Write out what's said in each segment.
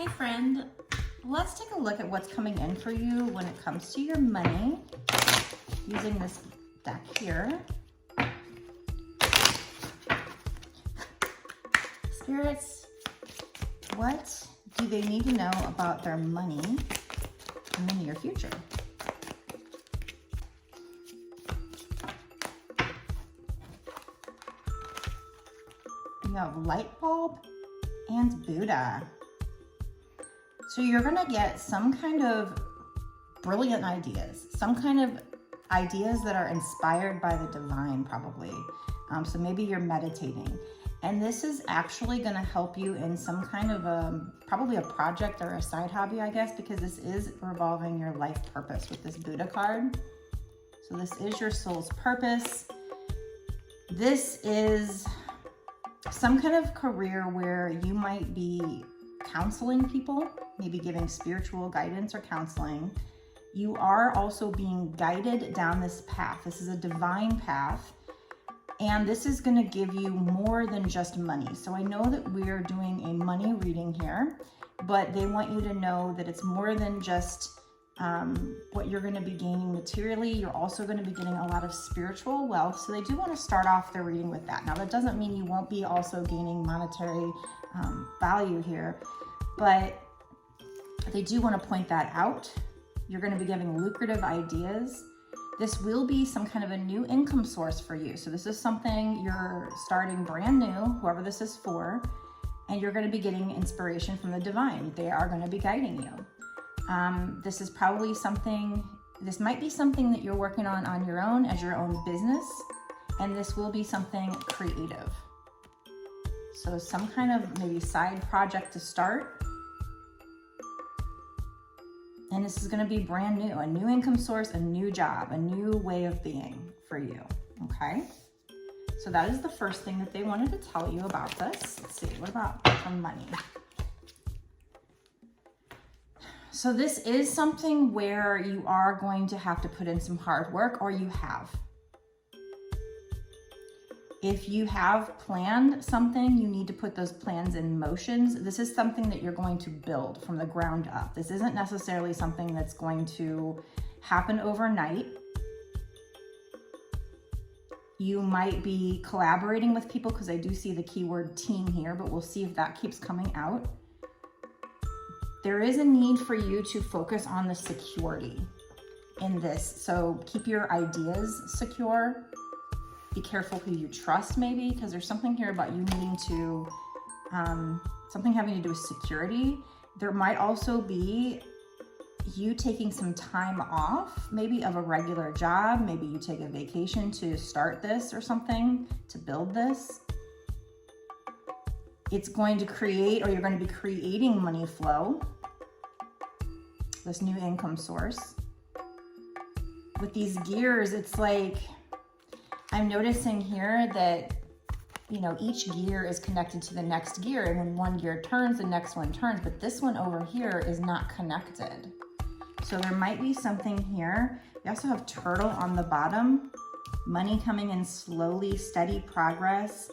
Hey friend, let's take a look at what's coming in for you when it comes to your money using this deck here. Spirits, what do they need to know about their money in the near future? You have light bulb and Buddha. So you're gonna get some kind of brilliant ideas, some kind of ideas that are inspired by the divine probably. So maybe you're meditating. And this is actually gonna help you in some kind of probably a project or a side hobby, I guess, because this is revolving your life purpose with this Buddha card. So this is your soul's purpose. This is some kind of career where you might be counseling people, maybe giving spiritual guidance or counseling. You are also being guided down this path. This is a divine path, and this is going to give you more than just money. So I know that we're doing a money reading here, but they want you to know that it's more than just what you're going to be gaining materially. You're also going to be getting a lot of spiritual wealth. So they do want to start off their reading with that. Now, that doesn't mean you won't be also gaining monetary value here, but they do want to point that out. You're going to be giving lucrative ideas. This will be some kind of a new income source for you. So this is something you're starting brand new, whoever this is for, and you're going to be getting inspiration from the divine. They are going to be guiding you. This is probably something, this might be something that you're working on your own as your own business, and this will be something creative. So some kind of maybe side project to start. And this is going to be brand new, a new income source, a new job, a new way of being for you, okay? So that is the first thing that they wanted to tell you about this. Let's see, what about from money? So this is something where you are going to have to put in some hard work, or you have. If you have planned something, you need to put those plans in motions. This is something that you're going to build from the ground up. This isn't necessarily something that's going to happen overnight. You might be collaborating with people, because I do see the keyword team here, but we'll see if that keeps coming out. There is a need for you to focus on the security in this. So keep your ideas secure. Be careful who you trust maybe, because there's something here about you needing to, something having to do with security. There might also be you taking some time off, maybe of a regular job. Maybe you take a vacation to start this or something, to build this. It's going to create, or you're going to be creating money flow, this new income source. With these gears, it's like, I'm noticing here that, you know, each gear is connected to the next gear, and when one gear turns, the next one turns, but this one over here is not connected. So there might be something here. You also have turtle on the bottom, money coming in slowly, steady progress.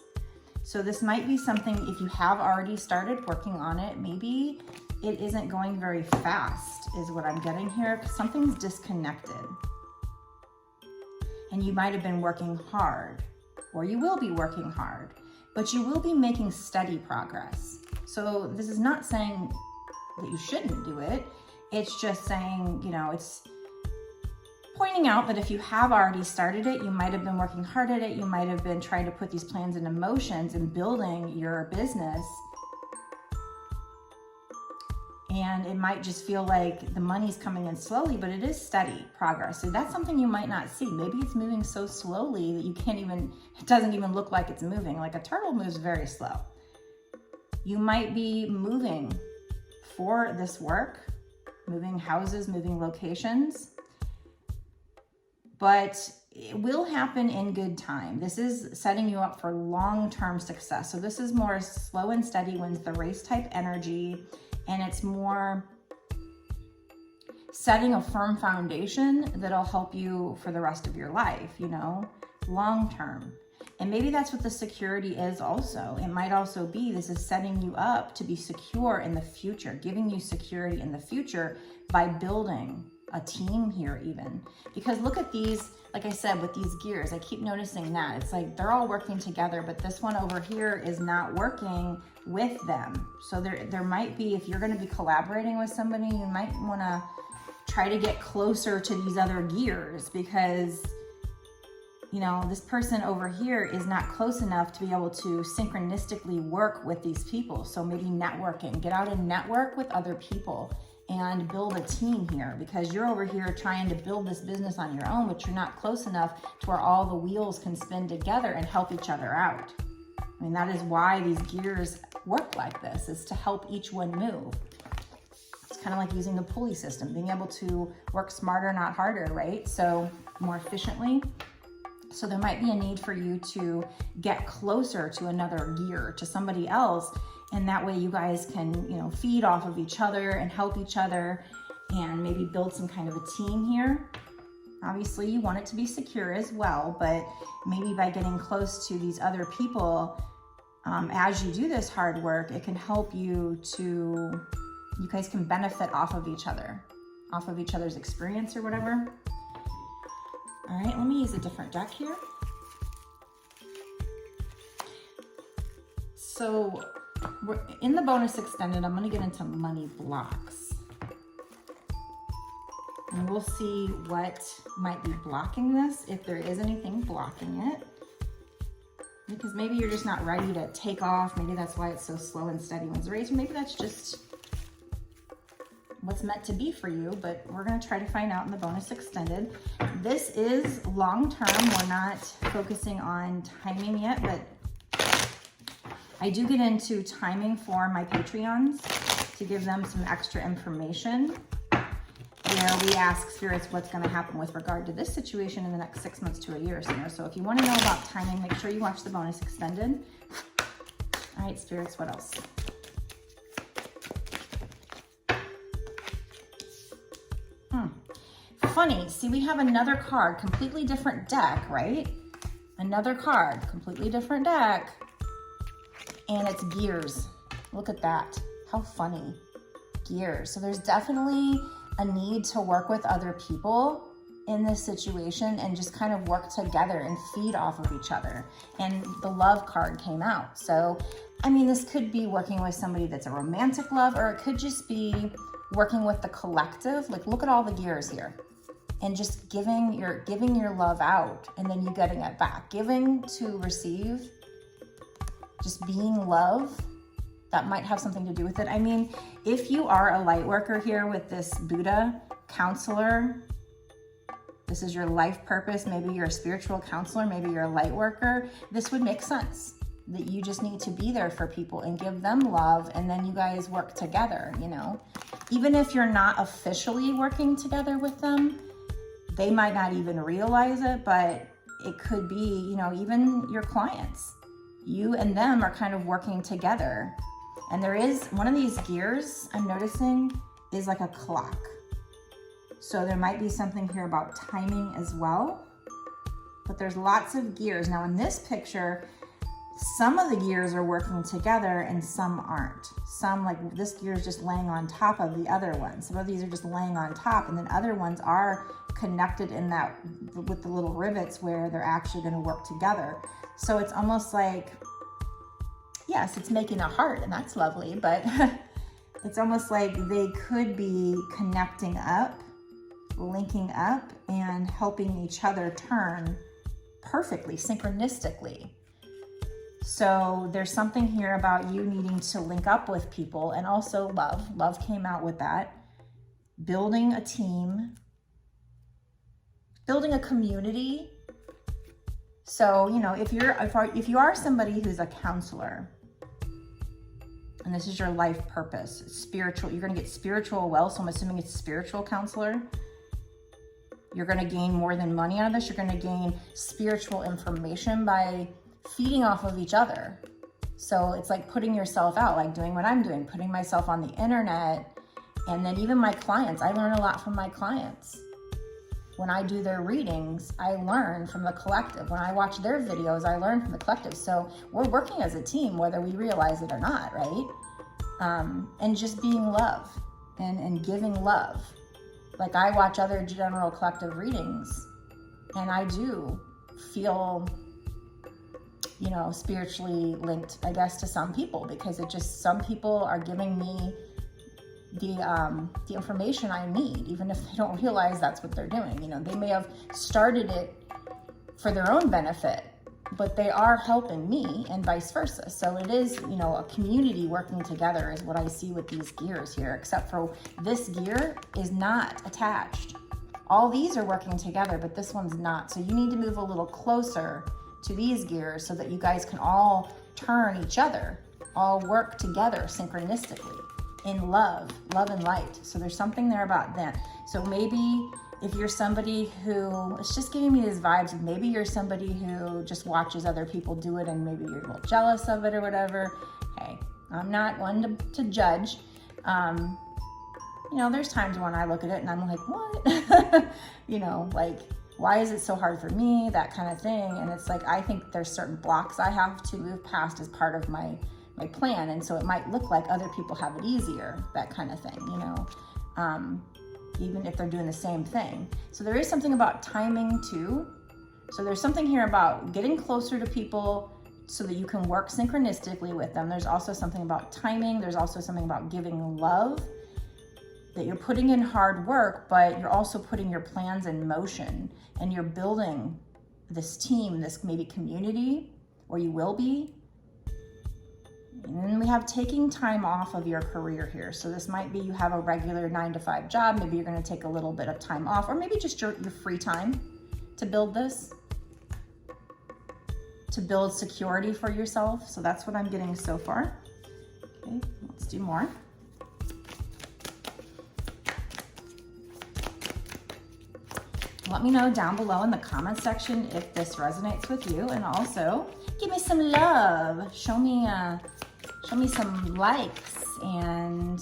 So this might be something, if you have already started working on it, maybe it isn't going very fast is what I'm getting here, because something's disconnected. And you might have been working hard, or you will be working hard, but you will be making steady progress. So this is not saying that you shouldn't do it. It's just saying, you know, it's pointing out that if you have already started it, you might have been working hard at it. You might have been trying to put these plans into motions and building your business. And it might just feel like the money's coming in slowly, but it is steady progress. So that's something you might not see. Maybe it's moving so slowly that you can't even, it doesn't even look like it's moving. Like a turtle moves very slow. You might be moving for this work, moving houses, moving locations, but it will happen in good time. This is setting you up for long-term success. So this is more slow and steady, wins the race type energy. And it's more setting a firm foundation that'll help you for the rest of your life, you know, long term. And maybe that's what the security is also. It might also be, this is setting you up to be secure in the future, giving you security in the future by building a team here even. Because look at these, like I said, with these gears, I keep noticing that. It's like they're all working together, but this one over here is not working with them. So there might be, if you're gonna be collaborating with somebody, you might wanna try to get closer to these other gears, because you know, this person over here is not close enough to be able to synchronistically work with these people. So maybe networking, get out and network with other people and build a team here, because you're over here trying to build this business on your own, but you're not close enough to where all the wheels can spin together and help each other out. I mean, that is why these gears work like this, is to help each one move. It's kind of like using the pulley system, being able to work smarter, not harder, right? So more efficiently. So there might be a need for you to get closer to another gear, to somebody else, and that way you guys can, you know, feed off of each other and help each other and maybe build some kind of a team here. Obviously you want it to be secure as well, but maybe by getting close to these other people, as you do this hard work, it can help you to, you guys can benefit off of each other, off of each other's experience or whatever. All right, let me use a different deck here. So we're in the bonus extended, I'm gonna get into money blocks. And we'll see what might be blocking this, if there is anything blocking it. Because maybe you're just not ready to take off. Maybe that's why it's so slow and steady when it's raised. Maybe that's just what's meant to be for you, but we're gonna try to find out in the bonus extended. This is long-term. We're not focusing on timing yet, but I do get into timing for my Patreons to give them some extra information, where we ask spirits what's gonna happen with regard to this situation in the next 6 months to a year or so. So if you wanna know about timing, make sure you watch the bonus extended. All right, spirits, what else? Funny, see, we have another card, completely different deck, right? Another card, completely different deck, and it's gears. Look at that, how funny, gears. So there's definitely a need to work with other people in this situation and just kind of work together and feed off of each other. And the love card came out. So, I mean, this could be working with somebody that's a romantic love, or it could just be working with the collective. Like, look at all the gears here. And just giving your love out, and then you getting it back. Giving to receive, just being love, that might have something to do with it. I mean, if you are a light worker here with this Buddha counselor, this is your life purpose, maybe you're a spiritual counselor, maybe you're a light worker, this would make sense. That you just need to be there for people and give them love, and then you guys work together, you know? Even if you're not officially working together with them, they might not even realize it, but it could be, you know, even your clients. You and them are kind of working together. And there is, one of these gears I'm noticing is like a clock. So there might be something here about timing as well, but there's lots of gears. Now in this picture, some of the gears are working together and some aren't. Some, like this gear is just laying on top of the other one. Some of these are just laying on top, and then other ones are connected in that, with the little rivets where they're actually gonna work together. So it's almost like, yes, it's making a heart, and that's lovely, but it's almost like they could be connecting up, linking up, and helping each other turn perfectly, synchronistically. So there's something here about you needing to link up with people, and also love. Love came out with that. Building a team, building a community. So, you know, if you are somebody who's a counselor, and this is your life purpose, spiritual, you're gonna get spiritual wealth, so I'm assuming it's spiritual counselor. You're gonna gain more than money out of this. You're gonna gain spiritual information by feeding off of each other. So it's like putting yourself out, like doing what I'm doing, putting myself on the internet. And then even my clients, I learn a lot from my clients. When I do their readings, I learn from the collective. When I watch their videos, I learn from the collective. So we're working as a team, whether we realize it or not, right? And just being love and giving love. Like I watch other general collective readings and I do feel, you know, spiritually linked, I guess, to some people, because it just, some people are giving me the information I need, even if they don't realize that's what they're doing. You know, they may have started it for their own benefit, but they are helping me and vice versa. So it is, you know, a community working together is what I see with these gears here, except for this gear is not attached. All these are working together, but this one's not. So you need to move a little closer to these gears so that you guys can all turn each other, all work together synchronistically in love and light. So there's something there about that. So maybe if you're somebody who, it's just giving me these vibes of maybe you're somebody who just watches other people do it and maybe you're a little jealous of it or whatever. Hey, I'm not one to judge. You know, there's times when I look at it and I'm like, what? You know, like, why is it so hard for me? That kind of thing. And it's like, I think there's certain blocks I have to move past as part of my plan. And so it might look like other people have it easier, that kind of thing, you know, even if they're doing the same thing. So there is something about timing too. So there's something here about getting closer to people so that you can work synchronistically with them. There's also something about timing. There's also something about giving love, that you're putting in hard work, but you're also putting your plans in motion and you're building this team, this maybe community, or you will be. And then we have taking time off of your career here. So this might be you have a regular 9-to-5 job. Maybe you're going to take a little bit of time off, or maybe just your free time to build this, to build security for yourself. So that's what I'm getting so far. Okay, let's do more. Let me know down below in the comment section if this resonates with you, and also give me some love. Show me some likes and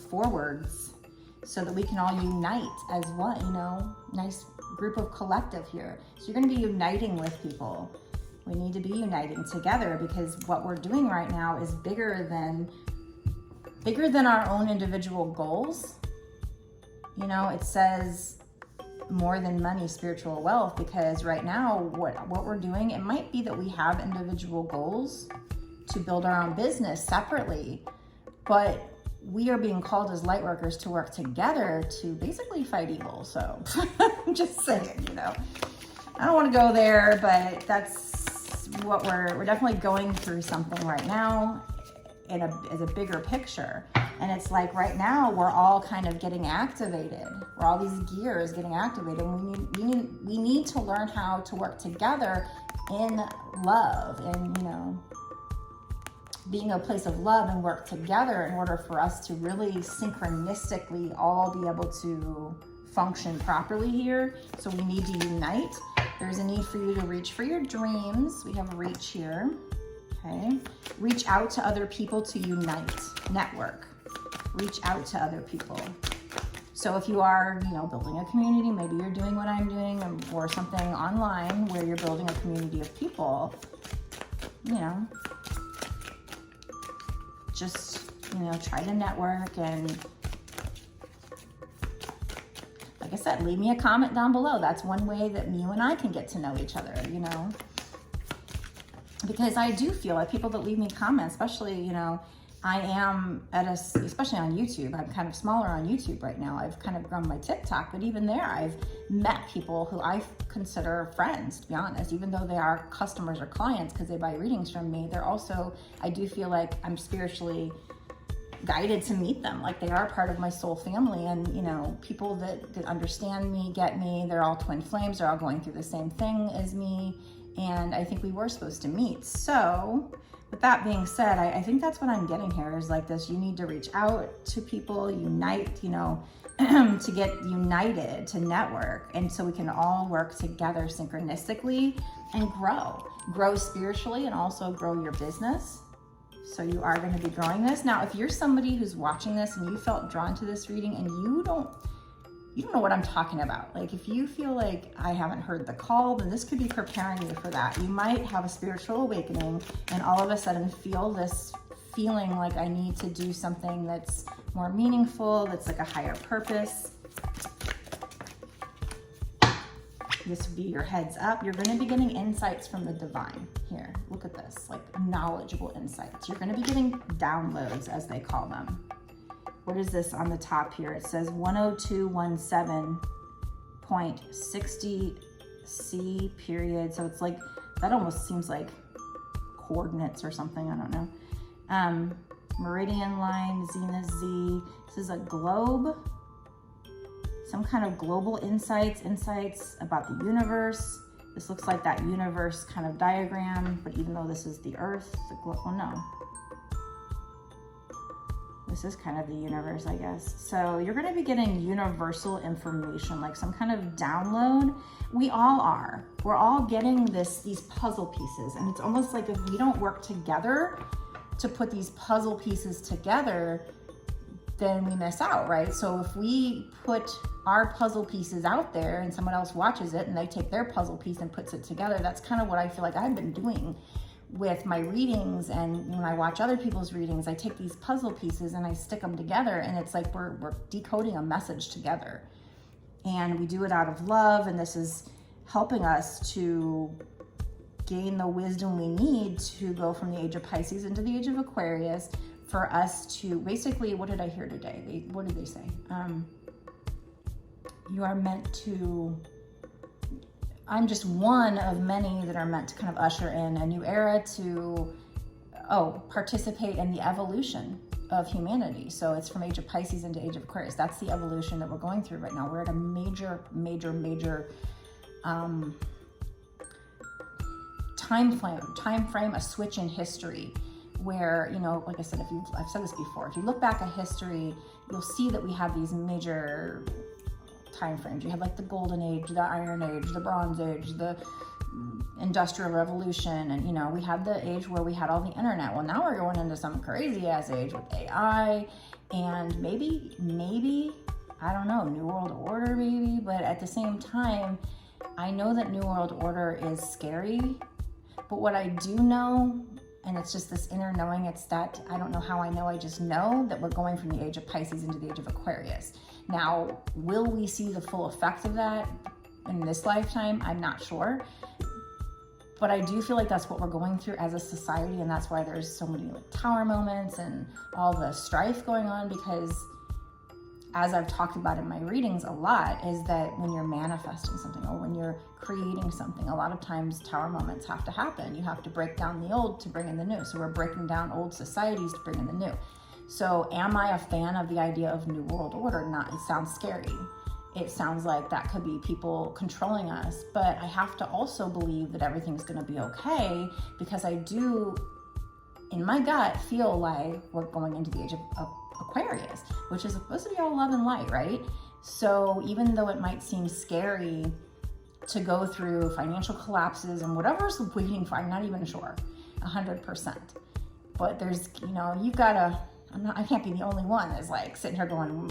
forwards so that we can all unite as one, you know, nice group of collective here. So you're going to be uniting with people. We need to be uniting together because what we're doing right now is bigger than our own individual goals. You know, it says more than money, spiritual wealth, because right now what we're doing, it might be that we have individual goals to build our own business separately, but we are being called as light workers to work together to basically fight evil. So I'm just saying, you know, I don't want to go there, but that's what we're definitely going through something right now as a bigger picture. And it's like right now we're all kind of getting activated. We're all these gears getting activated. And we need to learn how to work together in love and, you know, being a place of love and work together in order for us to really synchronistically all be able to function properly here. So we need to unite. There's a need for you to reach for your dreams. We have a reach here. Okay. Reach out to other people to unite, network. Reach out to other people. So if you are, you know, building a community, maybe you're doing what I'm doing, or something online where you're building a community of people, you know, just, you know, try to network. And like I said, leave me a comment down below. That's one way that you and I can get to know each other, you know, because I do feel like people that leave me comments, especially, you know, I am especially on YouTube, I'm kind of smaller on YouTube right now. I've kind of grown my TikTok, but even there, I've met people who I consider friends, to be honest, even though they are customers or clients because they buy readings from me. They're also, I do feel like I'm spiritually guided to meet them. Like they are part of my soul family, and, you know, people that understand me, get me, they're all twin flames. They're all going through the same thing as me. And I think we were supposed to meet. So with that being said, I think that's what I'm getting here is like this, you need to reach out to people, unite, you know, to get united, to network. And so we can all work together synchronistically and grow spiritually and also grow your business. So you are going to be growing this. Now, if you're somebody who's watching this and you felt drawn to this reading and you you don't know what I'm talking about. Like if you feel like I haven't heard the call, then this could be preparing you for that. You might have a spiritual awakening and all of a sudden feel this feeling like I need to do something that's more meaningful, that's like a higher purpose. This would be your heads up. You're going to be getting insights from the divine here. Look at this, like knowledgeable insights. You're going to be getting downloads, as they call them. What is this on the top here? It says 10217.60 C period. So it's like, that almost seems like coordinates or something. I don't know. Meridian line, Zenith Z. This is a globe. Some kind of global insights about the universe. This looks like that universe kind of diagram, but even though this is the Earth, oh no. This is kind of the universe, I guess. So you're going to be getting universal information, like some kind of download. We all are. We're all getting these puzzle pieces. And it's almost like if we don't work together to put these puzzle pieces together, then we miss out, right? So if we put our puzzle pieces out there and someone else watches it and they take their puzzle piece and puts it together, that's kind of what I feel like I've been doing with my readings. And when I watch other people's readings, I take these puzzle pieces and I stick them together, and it's like we're decoding a message together. And we do it out of love, and this is helping us to gain the wisdom we need to go from the age of Pisces into the age of Aquarius, for us to basically, what did I hear today? What did they say? You are meant to, I'm just one of many that are meant to kind of usher in a new era to, participate in the evolution of humanity. So it's from age of Pisces into age of Aquarius. That's the evolution that we're going through right now. We're at a major time frame, a switch in history where, like I said, I've said this before, if you look back at history, you'll see that we have these major time frames. You have like the golden age, the iron age, the bronze age, the industrial revolution, and we had the age where we had all the internet. Well, now we're going into some crazy ass age with AI, and maybe I don't know, New World Order maybe, but at the same time, I know that New World Order is scary, but what I do know, and it's just this inner knowing, it's that, I don't know how I know, I just know that we're going from the age of Pisces into the age of Aquarius. Now, will we see the full effect of that in this lifetime? I'm not sure. But I do feel like that's what we're going through as a society, and that's why there's so many like tower moments and all the strife going on, because as I've talked about in my readings a lot, is that when you're manifesting something or when you're creating something, a lot of times tower moments have to happen. You have to break down the old to bring in the new. So we're breaking down old societies to bring in the new. So am I a fan of the idea of New World Order? Not. It sounds scary. It sounds like that could be people controlling us, but I have to also believe that everything's going to be okay, because I do, in my gut, feel like we're going into the age of Aquarius, which is supposed to be all love and light, right? So even though it might seem scary to go through financial collapses and whatever's waiting for, I'm not even sure 100%, but there's, you've got to, I can't be the only one that's like sitting here going,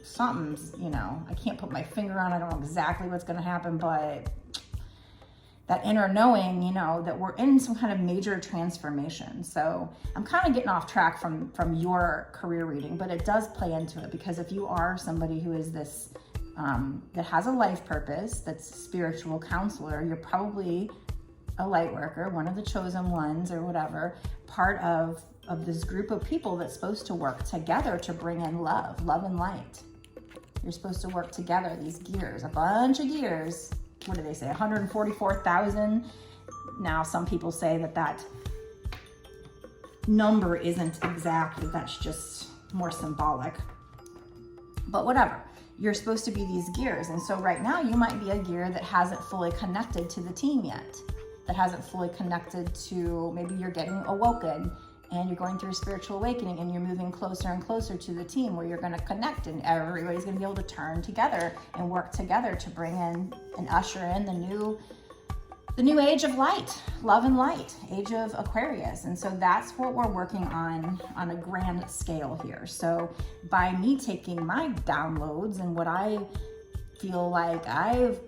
something's, I can't put my finger on, I don't know exactly what's going to happen, but that inner knowing, that we're in some kind of major transformation. So I'm kind of getting off track from your career reading, but it does play into it, because if you are somebody who is this, that has a life purpose, that's a spiritual counselor, you're probably a light worker, one of the chosen ones or whatever, part of this group of people that's supposed to work together to bring in love and light. You're supposed to work together, these gears, a bunch of gears. What do they say, 144,000? Now, some people say that number isn't exact, that's just more symbolic. But whatever, you're supposed to be these gears. And so right now you might be a gear that hasn't fully connected to the team yet, that hasn't fully connected to, maybe you're getting awoken and you're going through a spiritual awakening and you're moving closer and closer to the team where you're going to connect, and everybody's going to be able to turn together and work together to bring in and usher in the new age of light, love and light, age of Aquarius. And so that's what we're working on a grand scale here. So by me taking my downloads and what I feel like I've,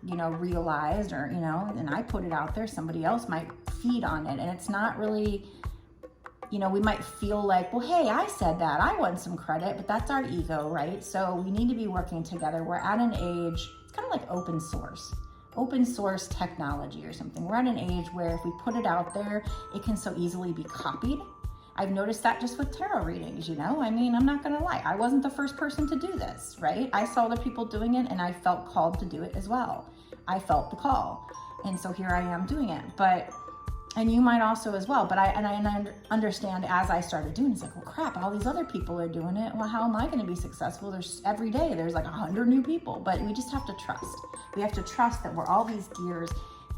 you know, realized, or, you know, and I put it out there, somebody else might feed on it. And it's not really, you know, we might feel like, well, hey, I said that, I want some credit, but that's our ego, right? So we need to be working together. We're at an age, it's kind of like open source technology or something. We're at an age where if we put it out there, it can so easily be copied. I've noticed that just with tarot readings, you know? I mean, I'm not gonna lie, I wasn't the first person to do this, right? I saw other people doing it and I felt called to do it as well. I felt the call. And so here I am doing it. And you might also as well, but I understand as I started doing it, it's like, well, crap, all these other people are doing it. Well, how am I gonna be successful? Every day there's like 100 new people, but we just have to trust. We have to trust that we're all these gears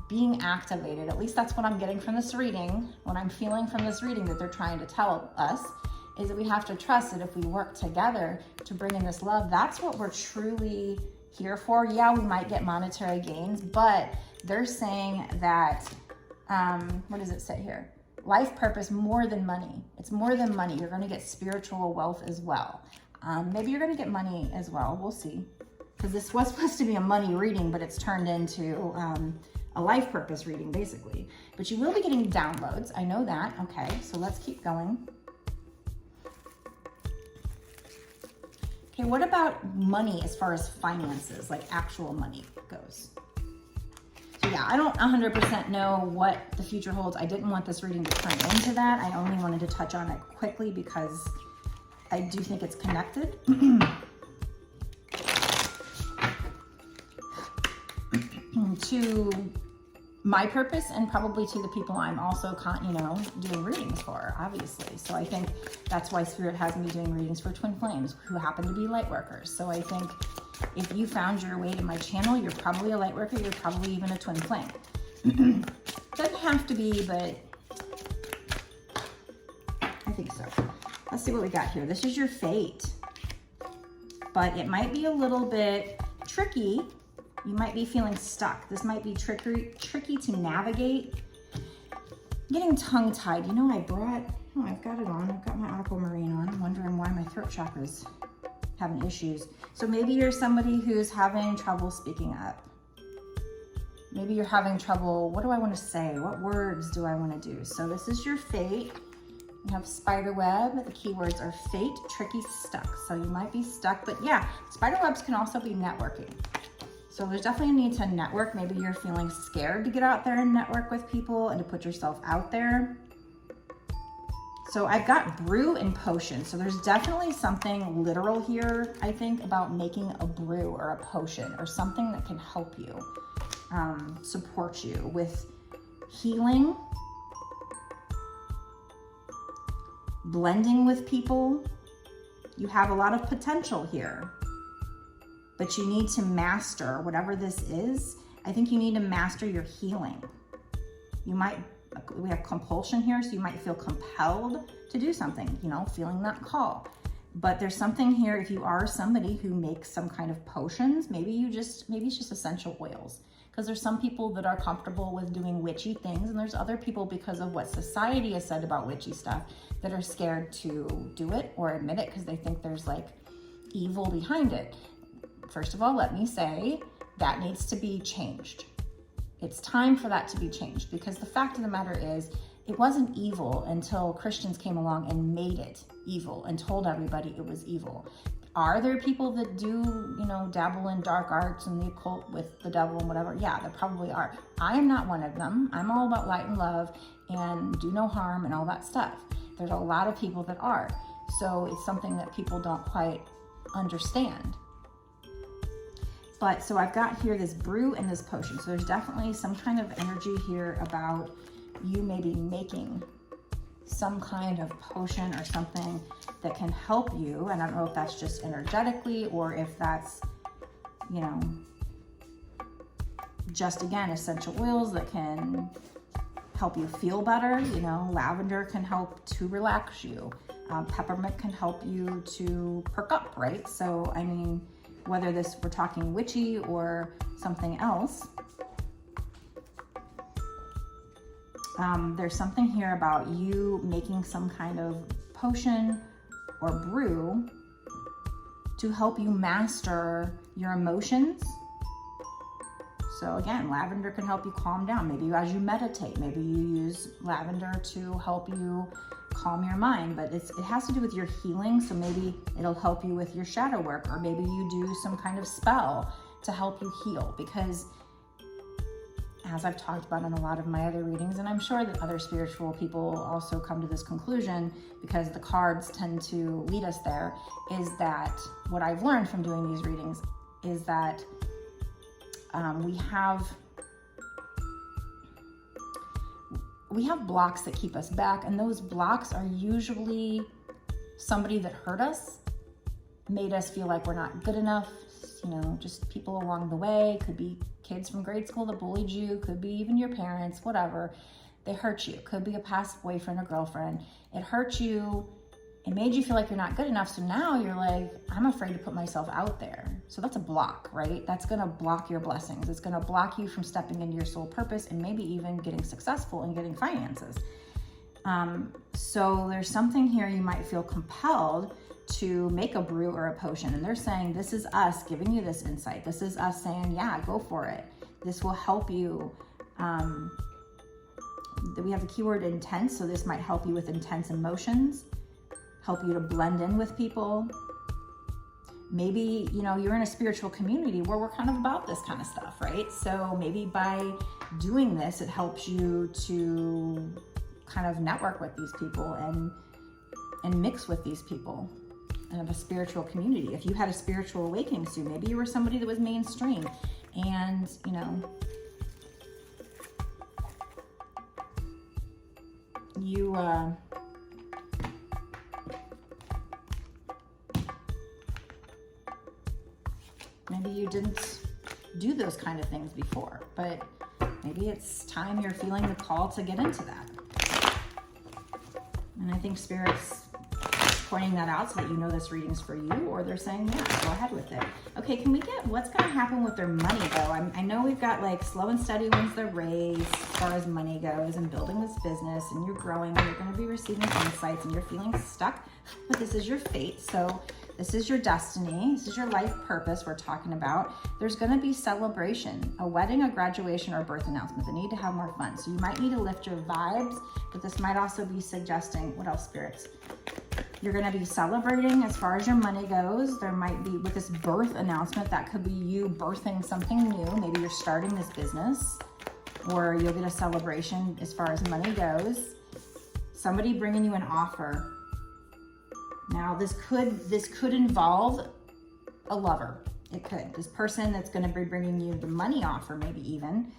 being activated. At least that's what I'm getting from this reading, what I'm feeling from this reading that they're trying to tell us, is that we have to trust that if we work together to bring in this love, that's what we're truly here for. Yeah, we might get monetary gains, but they're saying that, what does it say here? Life purpose more than money. It's more than money. You're going to get spiritual wealth as well. Maybe you're going to get money as well. We'll see. Because this was supposed to be a money reading, but it's turned into a life purpose reading, basically. But you will be getting downloads. I know that. Okay, so let's keep going. Okay, what about money as far as finances, like actual money goes? So yeah, I don't 100% know what the future holds. I didn't want this reading to turn into that. I only wanted to touch on it quickly because I do think it's connected. To my purpose and probably to the people I'm also, doing readings for, obviously. So I think that's why Spirit has me doing readings for twin flames who happen to be light workers. So I think if you found your way to my channel, you're probably a light worker, you're probably even a twin flame. Doesn't have to be, but I think so. Let's see what we got here. This is your fate, but it might be a little bit tricky. You might be feeling stuck. This might be tricky to navigate. Getting tongue-tied. You know, I've got it on. I've got my aquamarine on. I'm wondering why my throat chakra's having issues. So maybe you're somebody who's having trouble speaking up. Maybe you're having trouble, what do I want to say? What words do I want to do? So this is your fate. You have spider web. The keywords are fate, tricky, stuck. So you might be stuck, but yeah, spider webs can also be networking. So there's definitely a need to network. Maybe you're feeling scared to get out there and network with people and to put yourself out there. So I've got brew and potion. So there's definitely something literal here, I think, about making a brew or a potion or something that can help you, support you with healing, blending with people. You have a lot of potential here. But you need to master whatever this is. I think you need to master your healing. We have compulsion here, so you might feel compelled to do something, feeling that call. But there's something here, if you are somebody who makes some kind of potions, maybe it's just essential oils. Because there's some people that are comfortable with doing witchy things, and there's other people, because of what society has said about witchy stuff, that are scared to do it or admit it because they think there's like evil behind it. First of all, let me say that needs to be changed. It's time for that to be changed, because the fact of the matter is it wasn't evil until Christians came along and made it evil and told everybody it was evil. Are there people that do, dabble in dark arts and the occult with the devil and whatever? Yeah, there probably are. I am not one of them. I'm all about light and love and do no harm and all that stuff. There's a lot of people that are. So it's something that people don't quite understand. But so I've got here this brew and this potion. So there's definitely some kind of energy here about you maybe making some kind of potion or something that can help you. And I don't know if that's just energetically or if that's, just again, essential oils that can help you feel better. Lavender can help to relax you. Peppermint can help you to perk up, right? So, I mean, whether we're talking witchy or something else, there's something here about you making some kind of potion or brew to help you master your emotions. So again, lavender can help you calm down. Maybe as you meditate, maybe you use lavender to help you calm your mind, but it has to do with your healing. So maybe it'll help you with your shadow work, or maybe you do some kind of spell to help you heal, because as I've talked about in a lot of my other readings, and I'm sure that other spiritual people also come to this conclusion because the cards tend to lead us there, is that what I've learned from doing these readings is that we have blocks that keep us back, and those blocks are usually somebody that hurt us, made us feel like we're not good enough, just people along the way. Could be kids from grade school that bullied you, could be even your parents, whatever. They hurt you. Could be a past boyfriend or girlfriend. It hurt you. It made you feel like you're not good enough. So now you're like, I'm afraid to put myself out there. So that's a block, right? That's going to block your blessings. It's going to block you from stepping into your soul purpose and maybe even getting successful and getting finances. So there's something here you might feel compelled to make a brew or a potion. And they're saying, this is us giving you this insight. This is us saying, yeah, go for it. This will help you. We have the keyword intense. So this might help you with intense emotions, help you to blend in with people. Maybe, you're in a spiritual community where we're kind of about this kind of stuff, right? So maybe by doing this, it helps you to kind of network with these people and mix with these people and have a spiritual community. If you had a spiritual awakening soon, maybe you were somebody that was mainstream and, maybe you didn't do those kind of things before, but maybe it's time you're feeling the call to get into that. And I think Spirit's pointing that out so that you know this reading's for you, or they're saying, yeah, go ahead with it. Okay, can we get what's going to happen with their money though? I know we've got like slow and steady wins the race as far as money goes, and building this business, and you're growing, and you're going to be receiving insights, and you're feeling stuck, but this is your fate. So this is your destiny. This is your life purpose we're talking about. There's going to be celebration, a wedding, a graduation, or a birth announcement. They need to have more fun. So you might need to lift your vibes, but this might also be suggesting, what else, spirits? You're going to be celebrating as far as your money goes. There might be, with this birth announcement, that could be you birthing something new. Maybe you're starting this business, or you'll get a celebration as far as money goes. Somebody bringing you an offer. Now, this could involve a lover. It could. This person that's going to be bringing you the money offer, maybe even.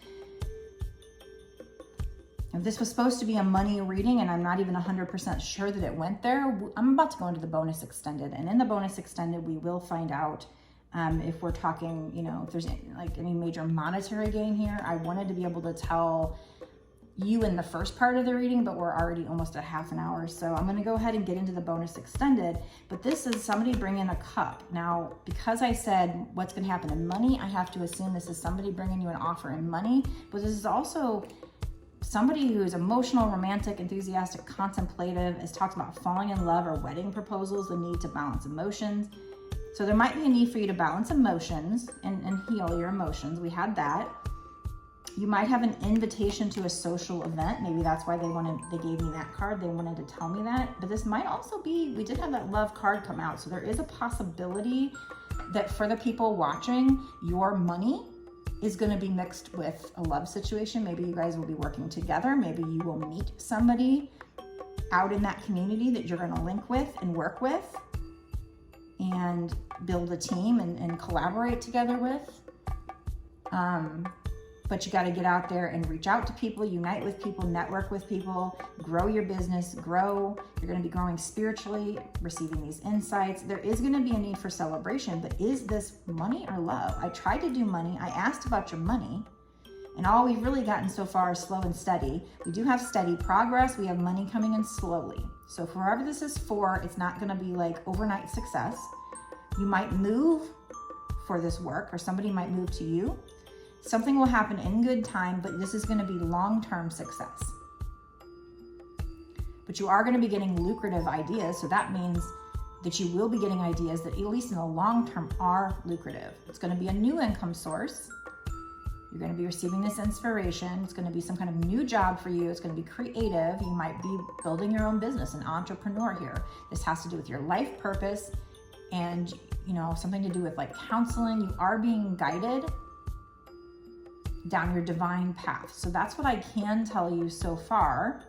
If this was supposed to be a money reading, and I'm not even 100% sure that it went there, I'm about to go into the bonus extended. And in the bonus extended, we will find out if we're talking, if there's any major monetary gain here. I wanted to be able to tell you in the first part of the reading, but we're already almost at half an hour. So I'm going to go ahead and get into the bonus extended. But this is somebody bringing a cup. Now, because I said what's going to happen in money, I have to assume this is somebody bringing you an offer in money. But this is also somebody who's emotional, romantic, enthusiastic, contemplative, is talks about falling in love or wedding proposals, the need to balance emotions. So there might be a need for you to balance emotions and heal your emotions. We had that. You might have an invitation to a social event. Maybe that's why they gave me that card. They wanted to tell me that. But this might also be, we did have that love card come out. So there is a possibility that for the people watching, your money is going to be mixed with a love situation. Maybe you guys will be working together. Maybe you will meet somebody out in that community that you're going to link with and work with and build a team and collaborate together with. But you got to get out there and reach out to people, unite with people, network with people, grow your business, grow. You're going to be growing spiritually, receiving these insights. There is going to be a need for celebration, but is this money or love? I tried to do money. I asked about your money, and all we've really gotten so far is slow and steady. We do have steady progress. We have money coming in slowly. So for whoever this is for, it's not going to be like overnight success. You might move for this work, or somebody might move to you. Something will happen in good time, but this is going to be long-term success. But you are going to be getting lucrative ideas. So that means that you will be getting ideas that, at least in the long term, are lucrative. It's going to be a new income source. You're going to be receiving this inspiration. It's going to be some kind of new job for you. It's going to be creative. You might be building your own business, an entrepreneur here. This has to do with your life purpose and, you know, something to do with like counseling. You are being guided down your divine path. So that's what I can tell you so far.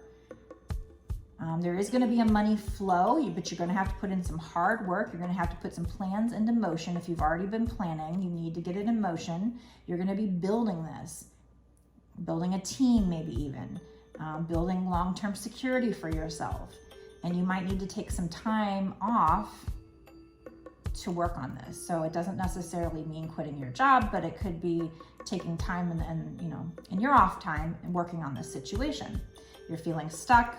There is going to be a money flow, but you're going to have to put in some hard work. You're going to have to put some plans into motion. If you've already been planning, you need to get it in motion. You're going to be building this, building a team, maybe even building long-term security for yourself. And you might need to take some time off to work on this. So it doesn't necessarily mean quitting your job, but it could be taking time and you know, in your off time and working on this situation. You're feeling stuck.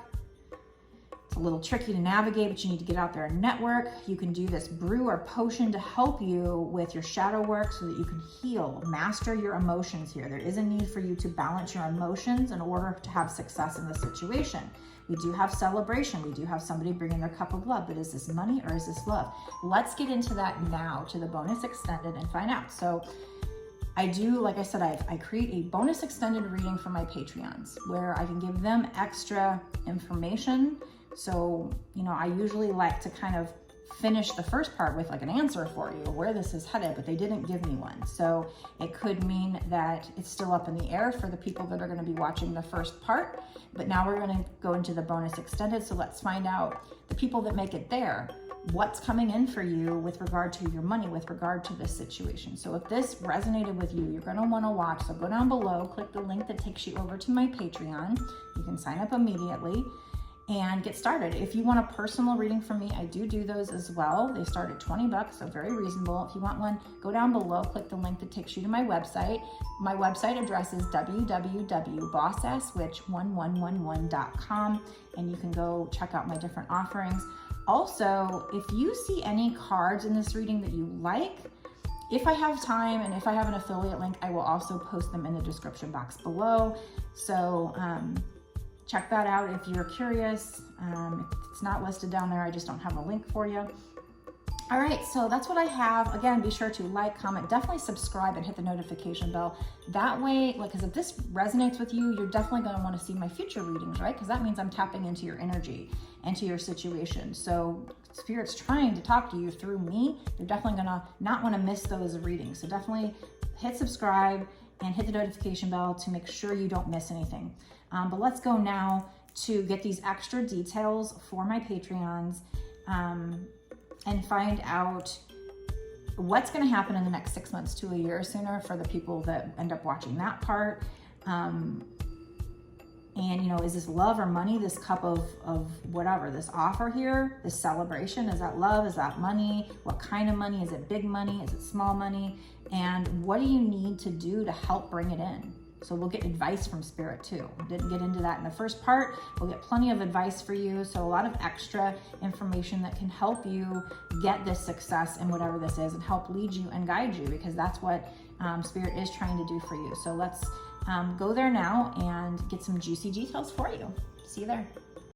A little tricky to navigate, but you need to get out there and network. You can do this brew or potion to help you with your shadow work so that you can heal, master your emotions here. There is a need for you to balance your emotions in order to have success in this situation. We do have celebration. We do have somebody bringing their cup of love, but is this money or is this love? Let's get into that now to the bonus extended and find out. So I do, like I said, I create a bonus extended reading for my Patreons where I can give them extra information. So, you know, I usually like to kind of finish the first part with like an answer for you, where this is headed, but they didn't give me one. So it could mean that it's still up in the air for the people that are going to be watching the first part. But now we're going to go into the bonus extended. So let's find out the people that make it there. What's coming in for you with regard to your money, with regard to this situation. So if this resonated with you, you're going to want to watch. So go down below, click the link that takes you over to my Patreon. You can sign up immediately and get started. If you want a personal reading from me, I do those as well. They start at $20, so very reasonable. If you want one, go down below, click the link that takes you to my website. My website address is www.bossswitch1111.com, and you can go check out my different offerings. Also, if you see any cards in this reading that you like, if I have time and if I have an affiliate link, I will also post them in the description box below. So, check that out if you're curious. If it's not listed down there, I just don't have a link for you. All right, so that's what I have. Again, be sure to like, comment, definitely subscribe and hit the notification bell. That way, like, because if this resonates with you, you're definitely going to want to see my future readings, right? Because that means I'm tapping into your energy and to your situation. So Spirit's trying to talk to you through me. You're definitely going to not want to miss those readings. So definitely hit subscribe and hit the notification bell to make sure you don't miss anything. But let's go now to get these extra details for my Patreons and find out what's going to happen in the next 6 months to a year sooner for the people that end up watching that part. And, you know, is this love or money, this cup of whatever, this offer here, this celebration? Is that love? Is that money? What kind of money? Is it big money? Is it small money? And what do you need to do to help bring it in? So we'll get advice from Spirit too. Didn't get into that in the first part. We'll get plenty of advice for you. So a lot of extra information that can help you get this success in whatever this is and help lead you and guide you, because that's what Spirit is trying to do for you. So let's go there now and get some juicy details for you. See you there.